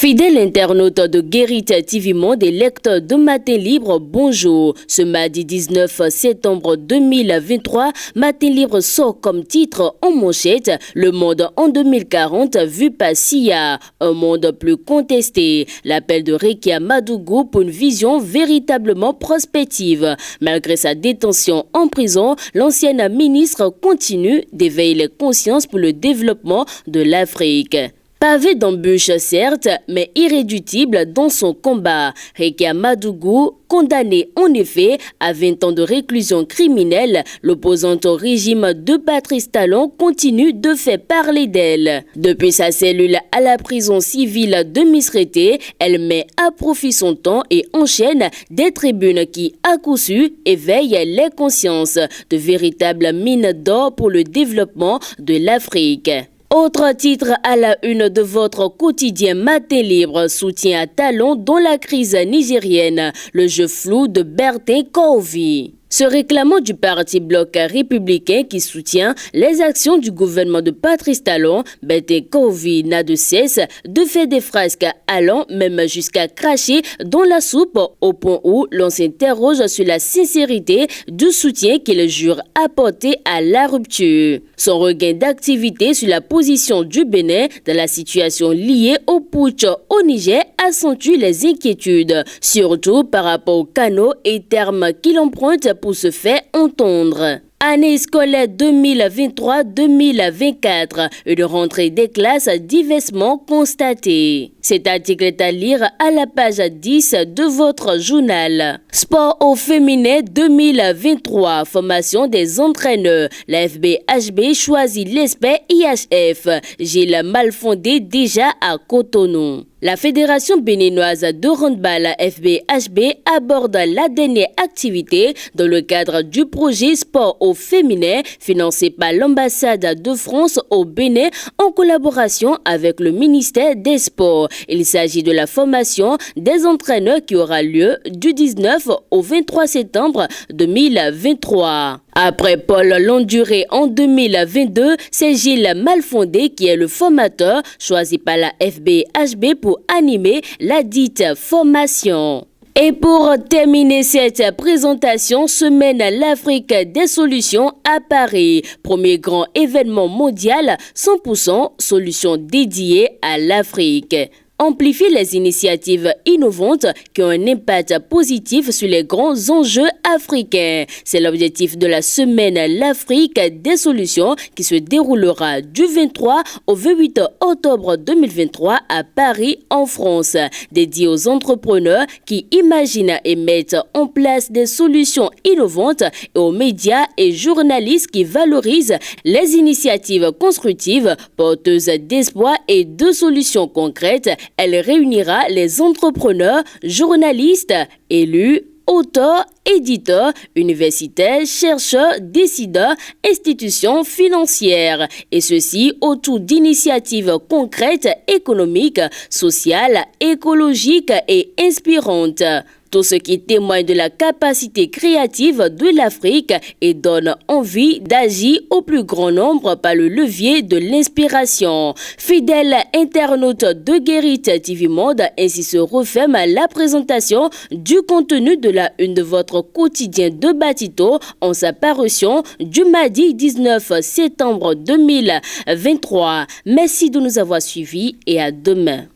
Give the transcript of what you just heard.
Fidèle internaute de Guérit TV Monde et lecteur de Matin Libre, bonjour. Ce mardi 19 septembre 2023, Matin Libre sort comme titre en manchette « Le monde en 2040 vu par SIA, un monde plus contesté ». L'appel de Rekia Madougou pour une vision véritablement prospective. Malgré sa détention en prison, l'ancienne ministre continue d'éveiller les consciences pour le développement de l'Afrique. Pavé d'embûches certes, mais irréductible dans son combat. Rekia Madougou, condamné en effet à 20 ans de réclusion criminelle, l'opposante au régime de Patrice Talon continue de faire parler d'elle. Depuis sa cellule à la prison civile de Misrété, elle met à profit son temps et enchaîne des tribunes qui, à coup sûr, éveillent les consciences, de véritables mines d'or pour le développement de l'Afrique. Autre titre à la une de votre quotidien Matin Libre, soutien à Talon dans la crise nigérienne, le jeu flou de Bertin Kovi. Se réclamant du parti bloc républicain qui soutient les actions du gouvernement de Patrice Talon, Bertin Kovi n'a de cesse de faire des frasques allant même jusqu'à cracher dans la soupe au point où l'on s'interroge sur la sincérité du soutien qu'il jure apporter à la rupture. Son regain d'activité sur la position du Bénin dans la situation liée au putsch au Niger accentue les inquiétudes, surtout par rapport aux canaux et termes qu'il emprunte pour se faire entendre. Année scolaire 2023-2024, une rentrée des classes diversement constatée. Cet article est à lire à la page 10 de votre journal. Sport au féminin 2023, formation des entraîneurs. La FBHB choisit l'expert IHF. Gilles Malfondé déjà à Cotonou. La Fédération béninoise de handball FBHB aborde la dernière activité dans le cadre du projet Sport au féminin financé par l'ambassade de France au Bénin en collaboration avec le ministère des Sports. Il s'agit de la formation des entraîneurs qui aura lieu du 19 au 23 septembre 2023. Après Paul Londuré en 2022, c'est Gilles Malfondé qui est le formateur choisi par la FBHB pour animer la dite formation. Et pour terminer cette présentation, Semaine l'Afrique des solutions à Paris. Premier grand événement mondial, 100% solutions dédiées à l'Afrique. Amplifier les initiatives innovantes qui ont un impact positif sur les grands enjeux africains. C'est l'objectif de la Semaine l'Afrique des solutions qui se déroulera du 23 au 28 octobre 2023 à Paris en France. Dédiée aux entrepreneurs qui imaginent et mettent en place des solutions innovantes et aux médias et journalistes qui valorisent les initiatives constructives porteuses d'espoir et de solutions concrètes. Elle réunira les entrepreneurs, journalistes, élus, auteurs, éditeurs, universitaires, chercheurs, décideurs, institutions financières. Et ceci autour d'initiatives concrètes, économiques, sociales, écologiques et inspirantes. Tout ce qui témoigne de la capacité créative de l'Afrique et donne envie d'agir au plus grand nombre par le levier de l'inspiration. Fidèle internaute de Guérit TV Monde, ainsi se referme la présentation du contenu de la une de votre quotidien de Batito en sa parution du mardi 19 septembre 2023. Merci de nous avoir suivis et à demain.